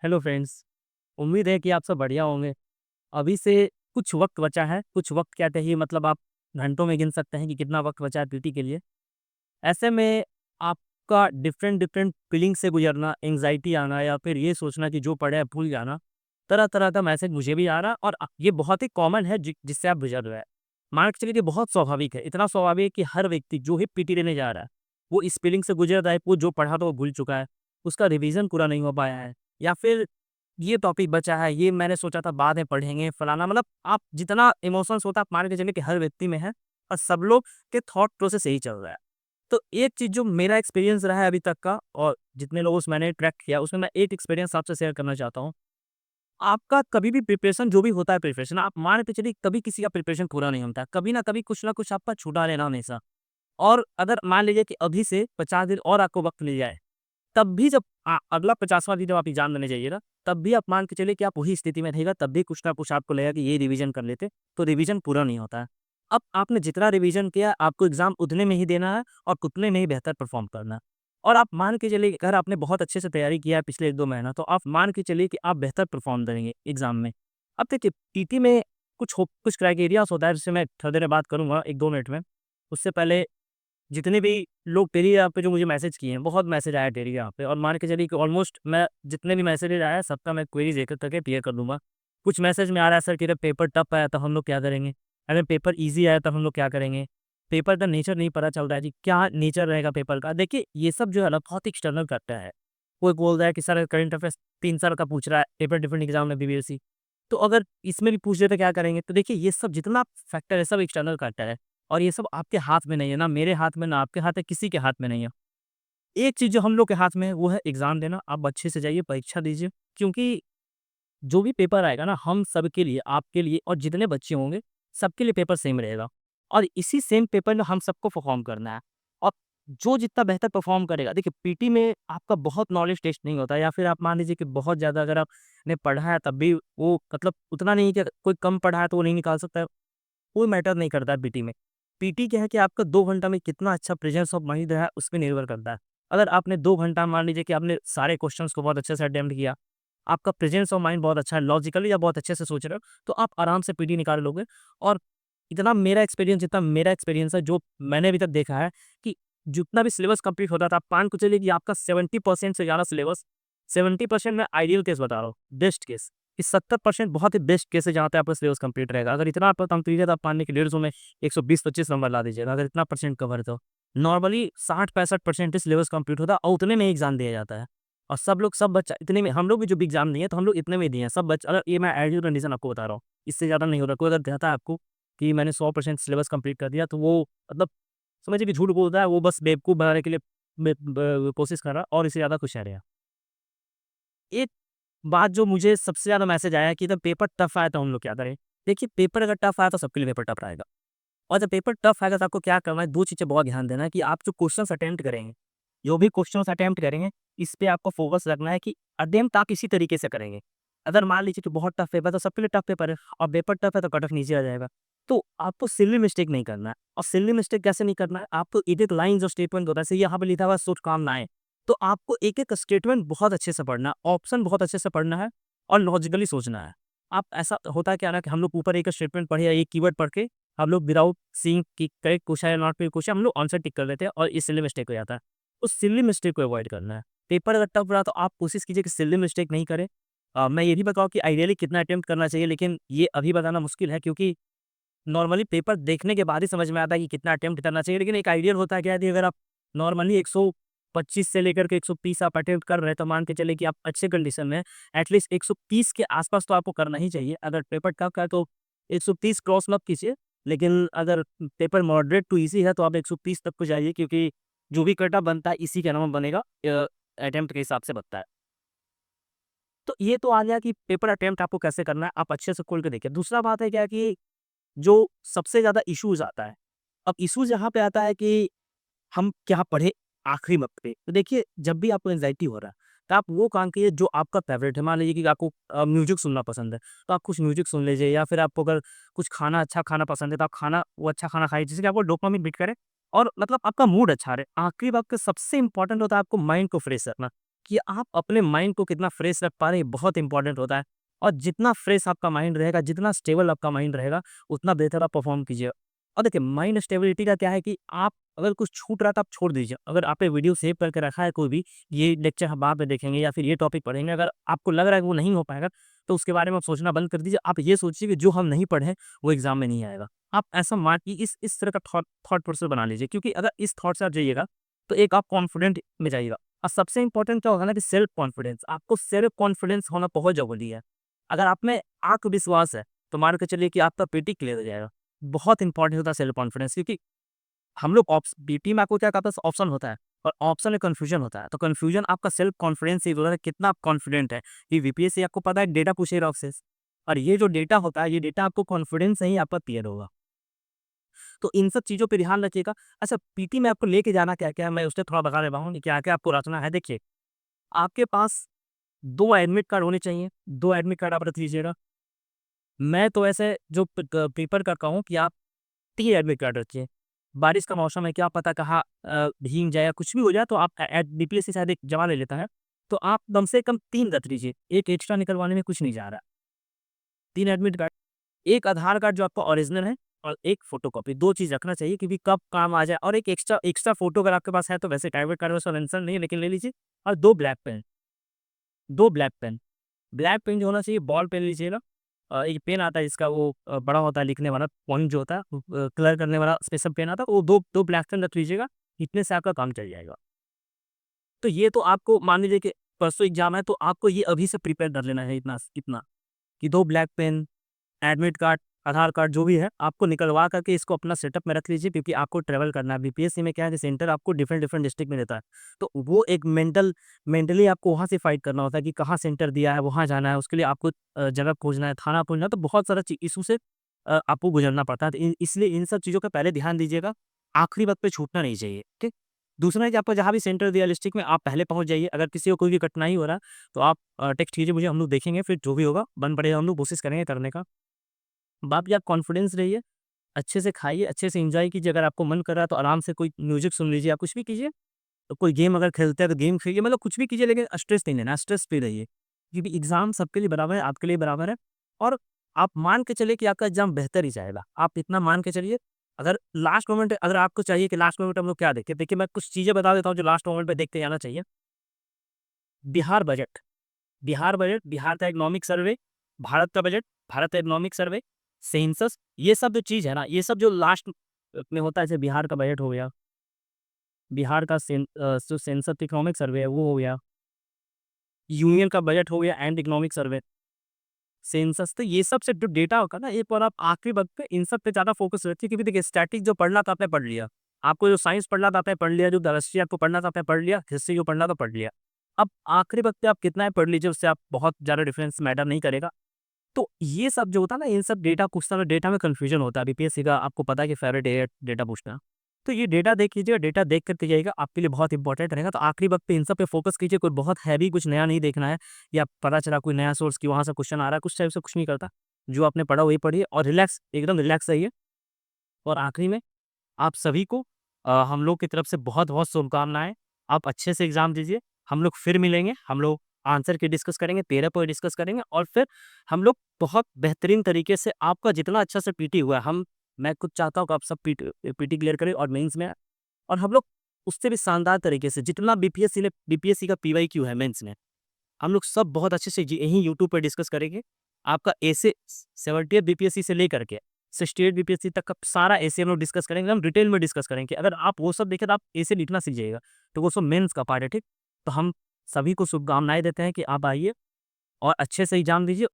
Hello friends. उम्मीद है कि आप सब बढ़िया होंगे। अभी से कुछ वक्त बचा है, कुछ वक्त क्या कहिए, मतलब आप घंटों में गिन सकते हैं कि कितना वक्त बचा है पीटी के लिए। ऐसे में आपका डिफरेंट डिफरेंट फीलिंग से गुजरना, एंग्जाइटी आना या फिर ये सोचना कि जो पढ़ा है भूल जाना, तरह तरह का मैसेज मुझे भी आ रहा और ये बहुत ही कॉमन है जिससे आप गुजर रहे हैं। मान के चलिए कि बहुत स्वाभाविक है, इतना स्वाभाविक है कि हर व्यक्ति जो ही पीटी देने जा रहा है वो इस फीलिंग से गुजर रहा है। वो जो पढ़ा था वो भूल चुका है, उसका रिवीजन पूरा नहीं हो पाया है, या फिर ये टॉपिक बचा है, ये मैंने सोचा था बाद में पढ़ेंगे फलाना। मतलब आप जितना इमोशंस होता है, आप मान के चलिए कि हर व्यक्ति में है और सब लोग के थॉट प्रोसेस यही चल रहा है। तो एक चीज़ जो मेरा एक्सपीरियंस रहा है अभी तक का और जितने लोगों से मैंने ट्रैक किया, उसमें मैं एक एक्सपीरियंस आपसे शेयर करना चाहता हूँ। आपका कभी भी प्रिपरेशन जो भी होता है, प्रिपरेशन आप मान के चलिए कभी किसी का प्रिपरेशन पूरा नहीं होता है। कभी ना कभी कुछ ना कुछ आपका छूटा रहना हमेशा। और अगर मान लीजिए कि अभी से 50 दिन और आपको वक़्त मिल जाए, तब भी जब अगला 50वां दिन जब आप एग्ज़ाम देने जाइएगा, तब भी आप मान के चलिए कि आप वही स्थिति में रहिएगा, तब भी कुछ ना कुछ आपको लगेगा कि ये रिवीजन कर लेते, तो रिवीजन पूरा नहीं होता है। अब आपने जितना रिवीजन किया, आपको एग्ज़ाम उतने में ही देना है और उतने में ही बेहतर परफ़ॉर्म करना है। और आप मान के चलिए अगर आपने बहुत अच्छे से तैयारी किया है पिछले 1-2 महीना, तो आप मान के चलिए कि आप बेहतर परफ़ॉर्म करेंगे एग्ज़ाम में। अब देखिए, पीटी में कुछ क्राइटेरियाज़ होता है, जिससे मैं थोड़ी देर में बात करूँगा 1-2 मिनट में। उससे पहले जितने भी लोग टेलीग्राम पे जो मुझे मैसेज किए हैं, बहुत मैसेज आया टेलीग्राम पे, और मान के चलिए कि ऑलमोस्ट मैं जितने भी मैसेजेस आया है सबका मैं क्वेरी देकर करके क्लियर कर दूँगा। कुछ मैसेज में आ रहा है, सर कि अगर पेपर टफ आया तो हम लोग क्या करेंगे? अगर पेपर ईज़ी आया तब हम लोग क्या करेंगे? पेपर का नेचर नहीं पता चल रहा है जी, क्या नेचर रहेगा पेपर का? देखिए, ये सब जो है ना बहुत एक्सटर्नल फैक्टर है। कोई बोल रहा है कि सर करंट अफेयर्स 3 साल का पूछ रहा है, पेपर डिफरेंट एग्ज़ाम में बीबीएसई। तो अगर इसमें भी पूछ ले तो क्या करेंगे? तो देखिए, ये सब जितना फैक्टर है सब एक्सटर्नल फैक्टर है। और ये सब आपके हाथ में नहीं है, ना मेरे हाथ में, ना आपके हाथ है, किसी के हाथ में नहीं है। एक चीज़ जो हम लोग के हाथ में है वो है एग्ज़ाम देना। आप अच्छे से जाइए, परीक्षा दीजिए, क्योंकि जो भी पेपर आएगा ना हम सबके लिए, आपके लिए और जितने बच्चे होंगे, सबके लिए पेपर सेम रहेगा। और इसी सेम पेपर में हम सबको परफ़ॉर्म करना है। और जो जितना बेहतर परफ़ॉर्म करेगा, देखिए पीटी में आपका बहुत नॉलेज टेस्ट नहीं होता है, या फिर आप मान लीजिए कि बहुत ज़्यादा अगर आपने पढ़ा है तब भी वो मतलब उतना नहीं है कि कोई कम पढ़ा है तो वो नहीं निकाल सकता है। कोई मैटर नहीं करता है पीटी में। पीटी क्या है कि आपका 2 घंटा में कितना अच्छा प्रेजेंस ऑफ माइंड है, उसपे निर्भर करता है। अगर आपने 2 घंटा मान लीजिए कि आपने सारे क्वेश्चंस को बहुत अच्छे से अटेम्प्ट किया, आपका प्रेजेंस ऑफ माइंड बहुत अच्छा है, लॉजिकली आप बहुत अच्छे से सोच रहे हो, तो आप आराम से पीटी निकाल लोगे। और जितना मेरा एक्सपीरियंस है, जो मैंने अभी तक देखा है कि जितना भी सिलेबस कंप्लीट होता था, आप मान के चलिए कि आपका 70% से ज़्यादा सिलेबस, 70% मैं आइडियल केस बता रहा हूँ, बेस्ट केस। इस 70% बहुत ही बेस्ट केस है जहाँ पे आपका सिलेबस कंप्लीट रहेगा। अगर इतना आपका कंप्लीट है तो आप पाने के 150 में 120-25 नंबर ला दीजिएगा, अगर इतना परसेंट कवर है तो। नॉर्मली 60-65% ही सिलेबस कंप्लीट होता है और उतने में ही एग्ज़ाम दिया जाता है। और सब बच्चा इतने में, हम लोग भी जो भी एग्ज़ाम दिए हैं तो हम लोग इतने में दिए हैं। सब बच्चे, अगर ये मैं आइडियल कंडीशन आपको बता रहा हूँ, इससे ज़्यादा नहीं हो रहा। कोई अगर कहता है आपको कि मैंने 100% सिलेबस कंप्लीट कर दिया, तो वो मतलब समझिए कि झूठ बोल रहा है, वो बस बेवकूफ़ बनाने के लिए कोशिश कर रहा है, और इससे ज़्यादा कुछ नहीं है। एक बात जो मुझे सबसे ज़्यादा मैसेज आया कि जब पेपर टफ आया तो हम लोग क्या करें? देखिए, पेपर अगर टफ आया तो सबके लिए पेपर टफ रहेगा। और जब पेपर टफ आएगा तो आपको क्या करना है, 2 चीज़ें बहुत ध्यान देना है कि आप जो क्वेश्चन्स अटेम्प्ट करेंगे, जो भी क्वेश्चन्स अटेम्प्ट करेंगे, इस पे आपको फोकस रखना है कि अटेम्प्ट आप इसी तरीके से करेंगे। अगर मान लीजिए कि बहुत टफ पेपर है तो सबके लिए टफ पेपर है, और पेपर टफ है तो कट ऑफ नीचे आ जाएगा। तो आपको सिली मिस्टेक नहीं करना है। और सिली मिस्टेक कैसे नहीं करना है? आपको एक-एक लाइन जो स्टेटमेंट होता है, जैसे यहाँ पे लिखा हुआ है शुभकामनाएँ, तो आपको एक-एक स्टेटमेंट बहुत अच्छे से पढ़ना है, ऑप्शन बहुत अच्छे से पढ़ना है और लॉजिकली सोचना है। आप ऐसा होता क्या है ना कि हम लोग ऊपर एक स्टेटमेंट पढ़े या एक कीवर्ड पढ़ के हम लोग विदाउट सीइंग कि करेक्ट क्वेश्चन या नॉट करेक्ट क्वेश्चन, हम लोग आंसर टिक कर देते हैं और इस सिली मिस्टेक हो जाता है। उस सिली मिस्टेक को अवॉइड करना है। पेपर अगर टफ रहा तो आप कोशिश कीजिए कि सिली मिस्टेक नहीं करें। मैं ये भी बताऊँ कि आइडियली कितना अटेम्प्ट करना चाहिए, लेकिन ये अभी बताना मुश्किल है, क्योंकि नॉर्मली पेपर देखने के बाद ही समझ में आता है कि कितना अटेम्प्ट करना चाहिए। लेकिन एक आइडियल होता है क्या है कि अगर आप नॉर्मली 125 से लेकर के 130 आप अटेम्प्ट कर रहे हैं, तो मान के चलिए कि आप अच्छे कंडीशन में एटलीस्ट 130 के आसपास तो आपको करना ही चाहिए। अगर पेपर टफ है तो 130 क्रॉस मत कीजिए, लेकिन अगर पेपर मॉडरेट टू ईज़ी है तो आप 130 तक को जाइए, क्योंकि जो भी कट ऑफ बनता है इसी के नाम बनेगा, अटेम्प्ट के हिसाब से बनता है। तो ये तो आ गया कि पेपर अटेम्प्ट आपको कैसे करना है, आप अच्छे से खोल के देखिए। दूसरा बात है क्या कि जो सबसे ज़्यादा इश्यूज़ आता है, अब इश्यूज़ यहाँ पे आता है कि हम क्या पढ़े आखिरी वक़्त पे। तो देखिए, जब भी आपको एंग्ज़ायटी हो रहा है, तो आप वो काम कीजिए जो आपका फ़ेवरेट है। मान लीजिए कि आपको म्यूज़िक सुनना पसंद है, तो आप कुछ म्यूज़िक सुन लीजिए, या फिर आपको अगर कुछ खाना अच्छा खाना पसंद है, तो आप खाना वो अच्छा खाना खाइए, जिससे कि आपको डोपामाइन हिट करे और मतलब आपका मूड अच्छा रहे। आखिरी वक़्त सबसे इम्पोर्टेंट होता है आपको माइंड को फ्रेश रखना। कि आप अपने माइंड को कितना फ्रेश रख पा रहे हैं, बहुत इंपॉर्टेंट होता है। और जितना फ्रेश आपका माइंड रहेगा, जितना स्टेबल आपका माइंड रहेगा, उतना बेहतर आप परफॉर्म कीजिएगा। और देखिए, माइंड स्टेबिलिटी का क्या है कि आप अगर कुछ छूट रहा है तो आप छोड़ दीजिए। अगर आपने वीडियो सेव करके रखा है कोई भी, ये लेक्चर हम वहाँ पे देखेंगे या फिर ये टॉपिक पढ़ेंगे, अगर आपको लग रहा है कि वो नहीं हो पाएगा, तो उसके बारे में आप सोचना बंद कर दीजिए। आप ये सोचिए कि जो हम नहीं पढ़े हैं, वो एग्ज़ाम में नहीं आएगा। आप ऐसा मान कि इस तरह का थॉट प्रोसेस बना लीजिए, क्योंकि अगर इस थॉट से आप जाइएगा, तो एक आप कॉन्फिडेंट में जाइएगा। और सबसे इम्पोर्टेंट क्या होगा ना कि सेल्फ कॉन्फिडेंस, आपको सेल्फ कॉन्फिडेंस होना बहुत ज़रूरी है। अगर आप में आत्मविश्वास है, तो मान के चलिए कि आपका पीटी क्लियर हो जाएगा। बहुत इंपॉर्टेंट होता है सेल्फ कॉन्फिडेंस, क्योंकि हम लोग पीटी में आपको क्या कहता है, ऑप्शन होता है, और ऑप्शन में कन्फ्यूजन होता है। तो कन्फ्यूजन आपका सेल्फ कॉन्फिडेंस से होता है, कितना आप कॉन्फिडेंट है कि वीपीएससी आपको पता है डेटा पूछेगा आपसे, और ये जो डेटा होता है, ये डेटा आपको कॉन्फिडेंस से ही आपका क्लियर होगा। तो इन सब चीज़ों पे ध्यान रखिएगा। अच्छा, पीटी में आपको लेके जाना क्या-क्या है, मैं उससे थोड़ा बता देता हूँ कि क्या-क्या आपको रचना है। देखिए, आपके पास 2 एडमिट कार्ड होने चाहिए, 2 एडमिट कार्ड आप रख लीजिएगा। मैं तो ऐसे जो प्रेफ़र करता हूँ कि आप 3 एडमिट कार्ड रखिए। बारिश का मौसम है, क्या पता कहाँ भीग जाए या कुछ भी हो जाए, तो आप बीपीएससी शायद एक जमा ले लेता है, तो आप कम से कम 3 रख लीजिए, 1 एक्स्ट्रा निकलवाने में कुछ नहीं जा रहा। 3 एडमिट कार्ड, 1 आधार कार्ड जो आपका ओरिजिनल है, और 1 फ़ोटोकॉपी, 2 चीज़ रखना चाहिए, क्योंकि कब काम आ जाए। और 1 एक्स्ट्रा एक्स्ट्रा फ़ोटो अगर आपके पास है, तो वैसे प्राइवेट कार्ड में उसका मेंशन नहीं है, लेकिन ले लीजिए। और 2 black pen, 2 black pen. Black pen जो होना चाहिए, बॉल पेन लीजिएगा। एक पेन आता है जिसका वो बड़ा होता है लिखने वाला, पॉइंट जो होता है, कलर करने वाला स्पेशल पेन आता है, वो 2 ब्लैक पेन रख लीजिएगा, इतने से आपका काम चल जाएगा। तो ये तो आपको मान लीजिए कि परसों एग्ज़ाम है, तो आपको ये अभी से प्रिपेयर कर लेना है इतना इतना, कि 2 ब्लैक पेन, एडमिट कार्ड, आधार कार्ड जो भी है, आपको निकलवा करके इसको अपना सेटअप में रख लीजिए, क्योंकि आपको ट्रैवल करना है। बीपीएससी में क्या है कि सेंटर आपको डिफरेंट-डिफरेंट डिस्ट्रिक्ट में देता है। तो वो एक मेंटली आपको वहाँ से फाइट करना होता है कि कहाँ सेंटर दिया है, वहाँ जाना है, उसके लिए आपको जगह खोजना है, थाना खोजना है, तो बहुत सारा इश्यू से आपको गुज़रना पड़ता है। तो इसलिए इन सब चीज़ों का पहले ध्यान दीजिएगा, आखिरी वक़्त पे छूटना नहीं चाहिए, ठीक? दूसरा है कि आपको जहाँ भी सेंटर दिया डिस्ट्रिक्ट में, आप पहले पहुँच जाइए। अगर किसी को कोई भी कठिनाई हो रहा है, तो आप टेक्स्ट कीजिए मुझे, हम लोग देखेंगे, फिर जो भी होगा बन पड़ेगा, हम लोग कोशिश करेंगे करने का। बाकी आप कॉन्फिडेंस रहिए, अच्छे से खाइए, अच्छे से एन्जॉय कीजिए। अगर आपको मन कर रहा है तो आराम से कोई म्यूज़िक सुन लीजिए, या कुछ भी कीजिए। तो कोई गेम अगर खेलते हैं तो गेम खेलिए, मतलब कुछ भी कीजिए, लेकिन स्ट्रेस नहीं लेना, स्ट्रेस फ्री रहिए। क्योंकि एग्ज़ाम सबके लिए बराबर है, आपके लिए बराबर है। और आप मान के चलिए कि आपका एग्ज़ाम बेहतर ही जाएगा। आप इतना मान के चलिए, अगर लास्ट मोमेंट अगर आपको चाहिए कि लास्ट मोमेंट हम लोग क्या देखें, देखिए मैं कुछ चीज़ें बता देता हूँ जो लास्ट मोमेंट पे देख के जाना चाहिए। बिहार बजट, बिहार का इकोनॉमिक सर्वे, भारत का बजट, भारत का इकोनॉमिक सर्वे, सेंसस, ये सब जो चीज़ है ना, ये सब जो लास्ट में होता है, जैसे बिहार का बजट हो गया, बिहार का जो सेंसस इकोनॉमिक सर्वे है वो हो गया, यूनियन का बजट हो गया एंड इकोनॉमिक सर्वे, सेंसस, तो ये सब से जो डेटा होगा ना, एक बार आप आखिरी वक़्त पे इन सब पे ज़्यादा फ़ोकस रखिए, क्योंकि देखिए स्टैटिक जो पढ़ना था आपने पढ़ लिया। आपको जो साइंस पढ़ना था आपने पढ़ लिया, जो केमिस्ट्री आपको पढ़ना था आपने पढ़ लिया, हिस्ट्री जो पढ़ना था पढ़ लिया। अब आखिरी वक़्त पे आप कितना है पढ़ लीजिए, उससे आप बहुत ज़्यादा डिफरेंस मैटर नहीं करेगा। तो ये सब जो होता है ना, इन सब डेटा कुछ समय डेटा में कन्फ्यूजन होता है। बीपीएससी का आपको पता है कि फेवरेट है डेटा पूछना। तो ये डेटा देख लीजिएगा, डेटा देख कर के जाइएगा, आपके लिए बहुत इंपॉर्टेंट रहेगा। तो आखिरी वक़्त पे इन सब पे फ़ोकस कीजिए, कोई बहुत हैवी कुछ नया नहीं देखना है, या पता चला कोई नया सोर्स कि वहाँ से क्वेश्चन आ रहा है, कुछ टाइप से कुछ नहीं करता। जो आपने पढ़ा वही पढ़िए, और रिलैक्स, एकदम रिलैक्स रहिए। और आखिरी में आप सभी को हम लोग की तरफ से बहुत-बहुत शुभकामनाएँ। आप अच्छे से एग्ज़ाम दीजिए। हम लोग फिर मिलेंगे, हम लोग आंसर की डिस्कस करेंगे, पेपर पर डिस्कस करेंगे, और फिर हम लोग बहुत बेहतरीन तरीके से आपका जितना अच्छा से पीटी हुआ है, मैं खुद चाहता हूँ कि आप सब पीटी क्लियर करें और मेंस में, और हम लोग उससे भी शानदार तरीके से जितना बीपीएससी का पीवाईक्यू है मेंस में, हम लोग सब बहुत अच्छे से यहीं यूट्यूब पे डिस्कस करेंगे। आपका ऐसे 70th बीपीएससी से लेकर के 68 बीपीएससी तक का सारा ऐसे हम लोग डिस्कस करेंगे, हम डिटेल में डिस्कस करेंगे। अगर आप वो सब देखें तो आप ऐसे लिखना सीख जाइएगा, तो वो सब मेंस का पार्ट है, ठीक? तो हम सभी को शुभकामनाएँ देते हैं कि आप आइए और अच्छे से एग्ज़ाम दीजिए।